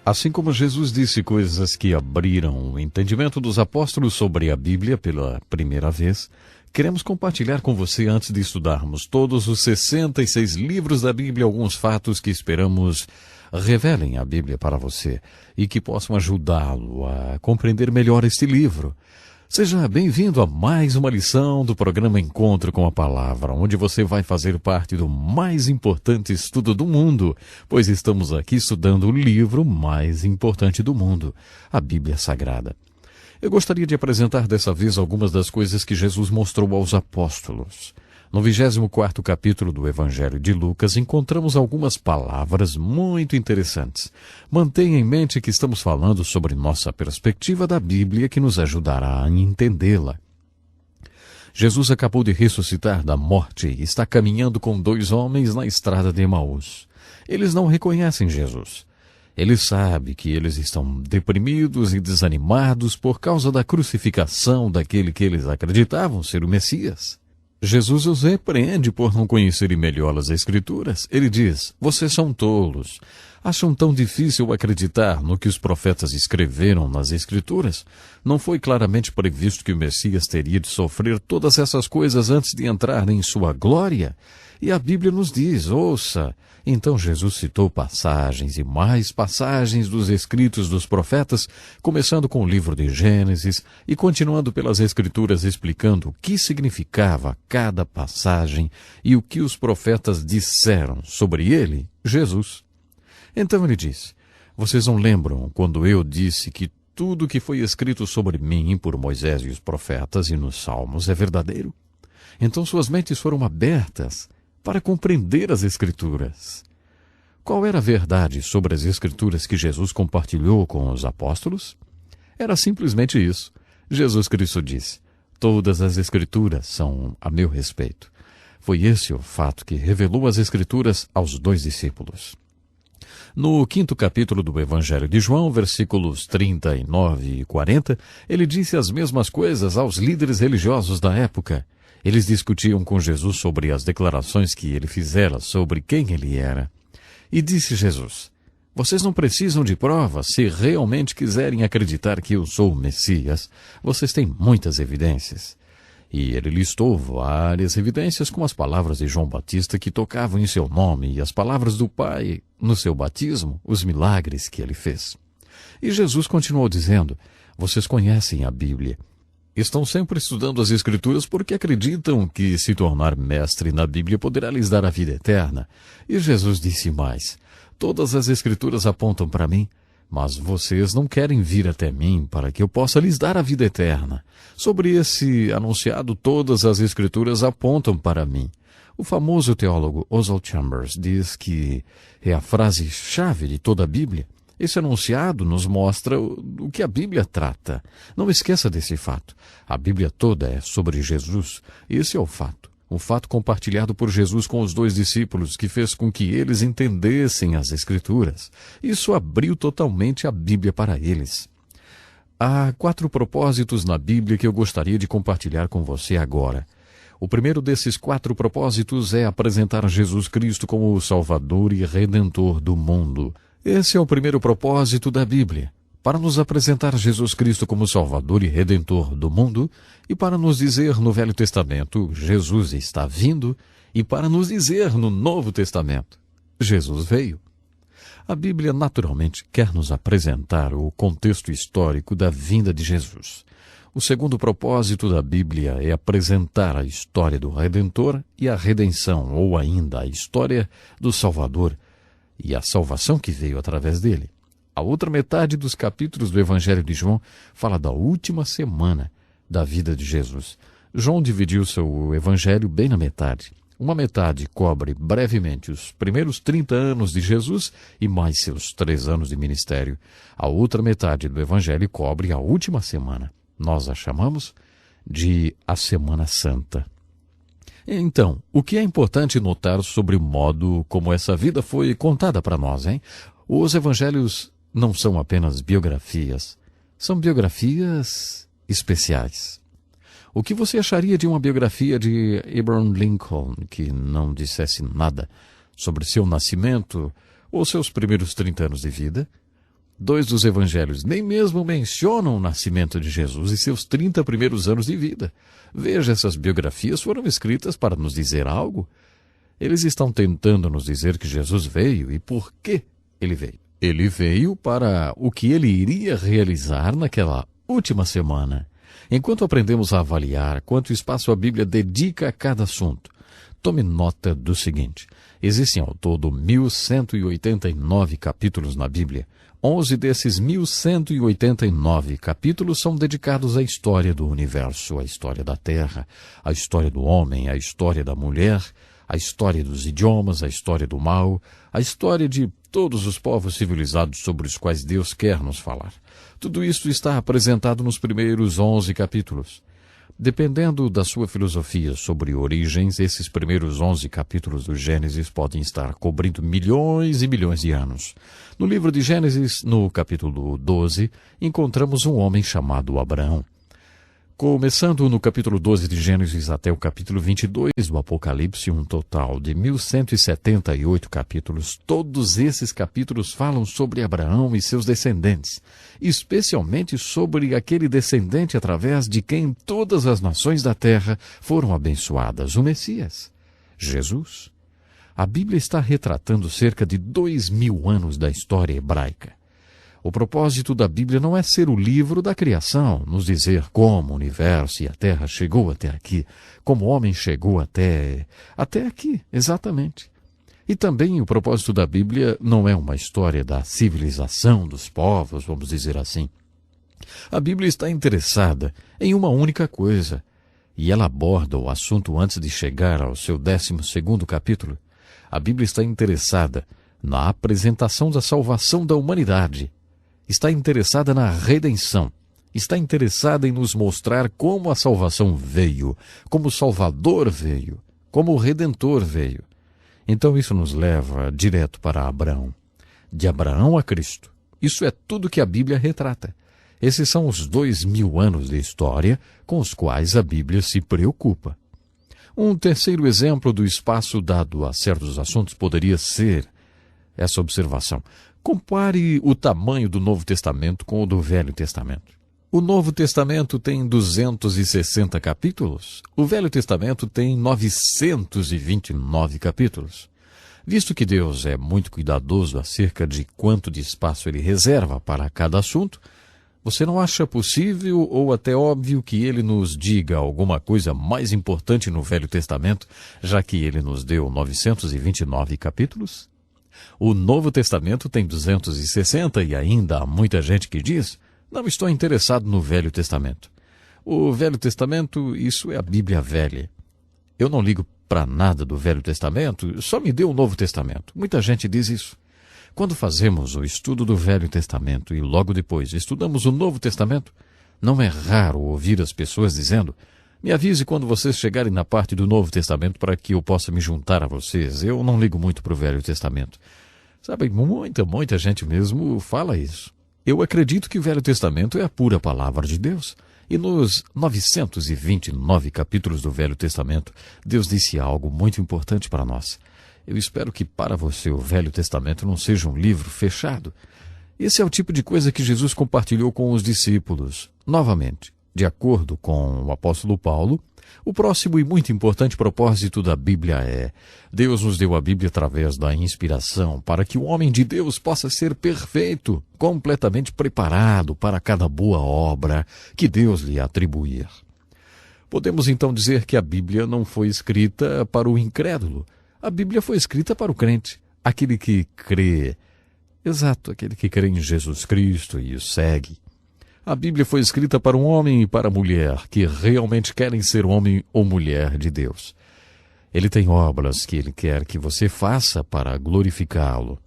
Assim como Jesus disse coisas que abriram o entendimento dos apóstolos sobre a Bíblia pela primeira vez, queremos compartilhar com você, antes de estudarmos todos os 66 livros da Bíblia, alguns fatos que esperamos revelem a Bíblia para você e que possam ajudá-lo a compreender melhor este livro. Seja bem-vindo a mais uma lição do programa Encontro com a Palavra, onde você vai fazer parte do mais importante estudo do mundo, pois estamos aqui estudando o livro mais importante do mundo, a Bíblia Sagrada. Eu gostaria de apresentar dessa vez algumas das coisas que Jesus mostrou aos apóstolos. No 24º capítulo do Evangelho de Lucas, encontramos algumas palavras muito interessantes. Mantenha em mente que estamos falando sobre nossa perspectiva da Bíblia, que nos ajudará a entendê-la. Jesus acabou de ressuscitar da morte e está caminhando com 2 homens na estrada de Emaús. Eles não reconhecem Jesus. Ele sabe que eles estão deprimidos e desanimados por causa da crucificação daquele que eles acreditavam ser o Messias. Jesus os repreende por não conhecerem melhor as Escrituras. Ele diz: vocês são tolos. Acham tão difícil acreditar no que os profetas escreveram nas Escrituras? Não foi claramente previsto que o Messias teria de sofrer todas essas coisas antes de entrar em sua glória? E a Bíblia nos diz, ouça. Então Jesus citou passagens e mais passagens dos escritos dos profetas, começando com o livro de Gênesis e continuando pelas Escrituras explicando o que significava cada passagem e o que os profetas disseram sobre ele, Jesus. Então ele diz: vocês não lembram quando eu disse que tudo que foi escrito sobre mim por Moisés e os profetas e nos Salmos é verdadeiro? Então suas mentes foram abertas para compreender as Escrituras. Qual era a verdade sobre as Escrituras que Jesus compartilhou com os apóstolos? Era simplesmente isso. Jesus Cristo disse: todas as Escrituras são a meu respeito. Foi esse o fato que revelou as Escrituras aos 2 discípulos. No 5º capítulo do Evangelho de João, versículos 39 e 40, ele disse as mesmas coisas aos líderes religiosos da época. Eles discutiam com Jesus sobre as declarações que ele fizera sobre quem ele era. E disse Jesus: vocês não precisam de provas. Se realmente quiserem acreditar que eu sou o Messias, vocês têm muitas evidências. E ele listou várias evidências com as palavras de João Batista que tocavam em seu nome e as palavras do Pai no seu batismo, os milagres que ele fez. E Jesus continuou dizendo: vocês conhecem a Bíblia. Estão sempre estudando as Escrituras porque acreditam que se tornar mestre na Bíblia poderá lhes dar a vida eterna. E Jesus disse mais: todas as Escrituras apontam para mim, mas vocês não querem vir até mim para que eu possa lhes dar a vida eterna. Sobre esse anunciado, todas as Escrituras apontam para mim. O famoso teólogo Oswald Chambers diz que é a frase-chave de toda a Bíblia. Esse anunciado nos mostra o que a Bíblia trata. Não esqueça desse fato. A Bíblia toda é sobre Jesus. Esse é o fato. Um fato compartilhado por Jesus com os 2 discípulos, que fez com que eles entendessem as Escrituras. Isso abriu totalmente a Bíblia para eles. Há 4 propósitos na Bíblia que eu gostaria de compartilhar com você agora. O primeiro desses 4 propósitos é apresentar Jesus Cristo como o Salvador e Redentor do mundo. Esse é o primeiro propósito da Bíblia, para nos apresentar Jesus Cristo como Salvador e Redentor do mundo, e para nos dizer no Velho Testamento, Jesus está vindo, e para nos dizer no Novo Testamento, Jesus veio. A Bíblia naturalmente quer nos apresentar o contexto histórico da vinda de Jesus. O segundo propósito da Bíblia é apresentar a história do Redentor e a redenção, ou ainda a história do Salvador, e a salvação que veio através dele. A outra metade dos capítulos do Evangelho de João fala da última semana da vida de Jesus. João dividiu seu Evangelho bem na metade. Uma metade cobre brevemente os primeiros 30 anos de Jesus e mais seus 3 anos de ministério. A outra metade do Evangelho cobre a última semana. Nós a chamamos de a Semana Santa. Então, o que é importante notar sobre o modo como essa vida foi contada para nós, hein? Os evangelhos não são apenas biografias, são biografias especiais. O que você acharia de uma biografia de Abraham Lincoln que não dissesse nada sobre seu nascimento ou seus primeiros 30 anos de vida? 2 dos evangelhos nem mesmo mencionam o nascimento de Jesus e seus 30 primeiros anos de vida. Veja, essas biografias foram escritas para nos dizer algo. Eles estão tentando nos dizer que Jesus veio e por que ele veio. Ele veio para o que ele iria realizar naquela última semana. Enquanto aprendemos a avaliar quanto espaço a Bíblia dedica a cada assunto, tome nota do seguinte: existem ao todo 1.189 capítulos na Bíblia. 11 desses 1.189 capítulos são dedicados à história do universo, à história da Terra, à história do homem, à história da mulher, à história dos idiomas, à história do mal, à história de todos os povos civilizados sobre os quais Deus quer nos falar. Tudo isso está apresentado nos primeiros 11 capítulos. Dependendo da sua filosofia sobre origens, esses primeiros 11 capítulos do Gênesis podem estar cobrindo milhões e milhões de anos. No livro de Gênesis, no capítulo 12, encontramos um homem chamado Abraão. Começando no capítulo 12 de Gênesis até o capítulo 22 do Apocalipse, um total de 1.178 capítulos, todos esses capítulos falam sobre Abraão e seus descendentes, especialmente sobre aquele descendente através de quem todas as nações da terra foram abençoadas, o Messias, Jesus. A Bíblia está retratando cerca de 2.000 anos da história hebraica. O propósito da Bíblia não é ser o livro da criação, nos dizer como o universo e a Terra chegou até aqui, como o homem chegou até aqui, exatamente. E também o propósito da Bíblia não é uma história da civilização dos povos, vamos dizer assim. A Bíblia está interessada em uma única coisa, e ela aborda o assunto antes de chegar ao seu 12º capítulo. A Bíblia está interessada na apresentação da salvação da humanidade. Está interessada na redenção. Está interessada em nos mostrar como a salvação veio, como o Salvador veio, como o Redentor veio. Então isso nos leva direto para Abraão. De Abraão a Cristo. Isso é tudo que a Bíblia retrata. Esses são os 2.000 anos de história com os quais a Bíblia se preocupa. Um terceiro exemplo do espaço dado a certos assuntos poderia ser essa observação. Compare o tamanho do Novo Testamento com o do Velho Testamento. O Novo Testamento tem 260 capítulos. O Velho Testamento tem 929 capítulos. Visto que Deus é muito cuidadoso acerca de quanto de espaço ele reserva para cada assunto, você não acha possível ou até óbvio que ele nos diga alguma coisa mais importante no Velho Testamento, já que ele nos deu 929 capítulos? O Novo Testamento tem 260 e ainda há muita gente que diz: não estou interessado no Velho Testamento. O Velho Testamento, isso é a Bíblia velha. Eu não ligo para nada do Velho Testamento, só me dê o Novo Testamento. Muita gente diz isso. Quando fazemos o estudo do Velho Testamento e logo depois estudamos o Novo Testamento, não é raro ouvir as pessoas dizendo: me avise quando vocês chegarem na parte do Novo Testamento para que eu possa me juntar a vocês. Eu não ligo muito para o Velho Testamento. Sabe, muita gente mesmo fala isso. Eu acredito que o Velho Testamento é a pura palavra de Deus. E nos 929 capítulos do Velho Testamento, Deus disse algo muito importante para nós. Eu espero que para você o Velho Testamento não seja um livro fechado. Esse é o tipo de coisa que Jesus compartilhou com os discípulos. Novamente, de acordo com o apóstolo Paulo, o próximo e muito importante propósito da Bíblia é: Deus nos deu a Bíblia através da inspiração para que o homem de Deus possa ser perfeito, completamente preparado para cada boa obra que Deus lhe atribuir. Podemos então dizer que a Bíblia não foi escrita para o incrédulo. A Bíblia foi escrita para o crente, aquele que crê. Exato, aquele que crê em Jesus Cristo e o segue. A Bíblia foi escrita para um homem e para a mulher que realmente querem ser homem ou mulher de Deus. Ele tem obras que ele quer que você faça para glorificá-lo.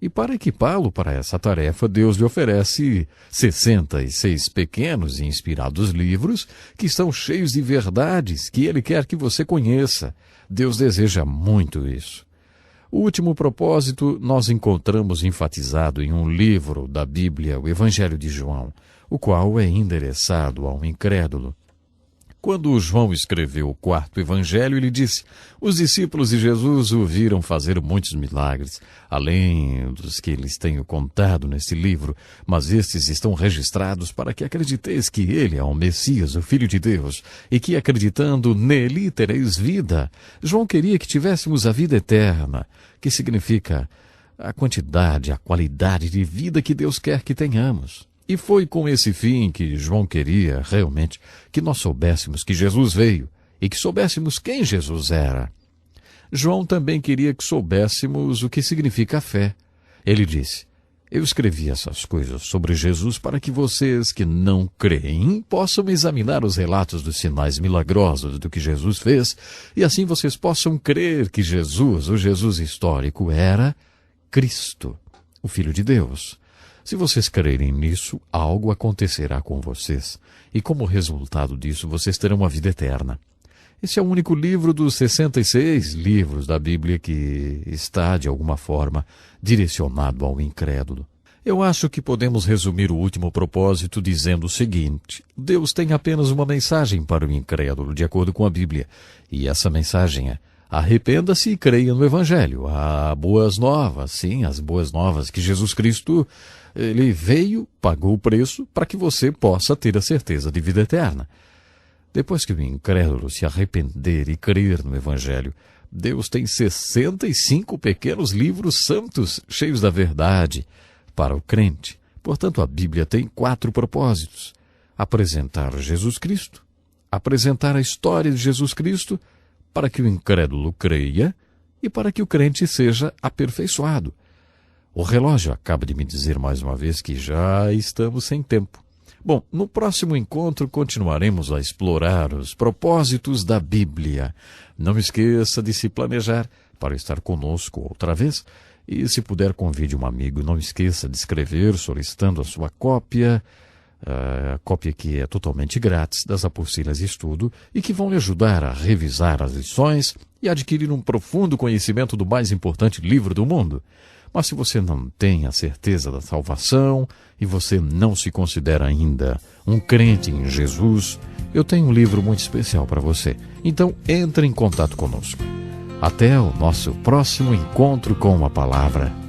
E para equipá-lo para essa tarefa, Deus lhe oferece 66 pequenos e inspirados livros que estão cheios de verdades que ele quer que você conheça. Deus deseja muito isso. O último propósito nós encontramos enfatizado em um livro da Bíblia, o Evangelho de João, o qual é endereçado ao incrédulo. Quando João escreveu o quarto evangelho, ele disse: os discípulos de Jesus o viram fazer muitos milagres, além dos que lhes tenho contado neste livro, mas estes estão registrados para que acrediteis que ele é o Messias, o Filho de Deus, e que acreditando nele tereis vida. João queria que tivéssemos a vida eterna, que significa a quantidade, a qualidade de vida que Deus quer que tenhamos. E foi com esse fim que João queria, realmente, que nós soubéssemos que Jesus veio e que soubéssemos quem Jesus era. João também queria que soubéssemos o que significa a fé. Ele disse: eu escrevi essas coisas sobre Jesus para que vocês que não creem possam examinar os relatos dos sinais milagrosos do que Jesus fez e assim vocês possam crer que Jesus, o Jesus histórico, era Cristo, o Filho de Deus. Se vocês crerem nisso, algo acontecerá com vocês, e como resultado disso, vocês terão a vida eterna. Esse é o único livro dos 66 livros da Bíblia que está, de alguma forma, direcionado ao incrédulo. Eu acho que podemos resumir o último propósito dizendo o seguinte: Deus tem apenas uma mensagem para o incrédulo, de acordo com a Bíblia, e essa mensagem é: arrependa-se e creia no Evangelho. Há boas novas, sim, as boas novas, que Jesus Cristo, ele veio, pagou o preço para que você possa ter a certeza de vida eterna. Depois que o incrédulo se arrepender e crer no Evangelho, Deus tem 65 pequenos livros santos, cheios da verdade, para o crente. Portanto, a Bíblia tem 4 propósitos: apresentar Jesus Cristo, apresentar a história de Jesus Cristo, para que o incrédulo creia e para que o crente seja aperfeiçoado. O relógio acaba de me dizer mais uma vez que já estamos sem tempo. Bom, no próximo encontro continuaremos a explorar os propósitos da Bíblia. Não esqueça de se planejar para estar conosco outra vez. E se puder, convide um amigo. Não esqueça de escrever solicitando a sua cópia. A cópia que é totalmente grátis das apostilas de estudo e que vão lhe ajudar a revisar as lições e adquirir um profundo conhecimento do mais importante livro do mundo. Mas se você não tem a certeza da salvação e você não se considera ainda um crente em Jesus, eu tenho um livro muito especial para você. Então entre em contato conosco. Até o nosso próximo encontro com a palavra.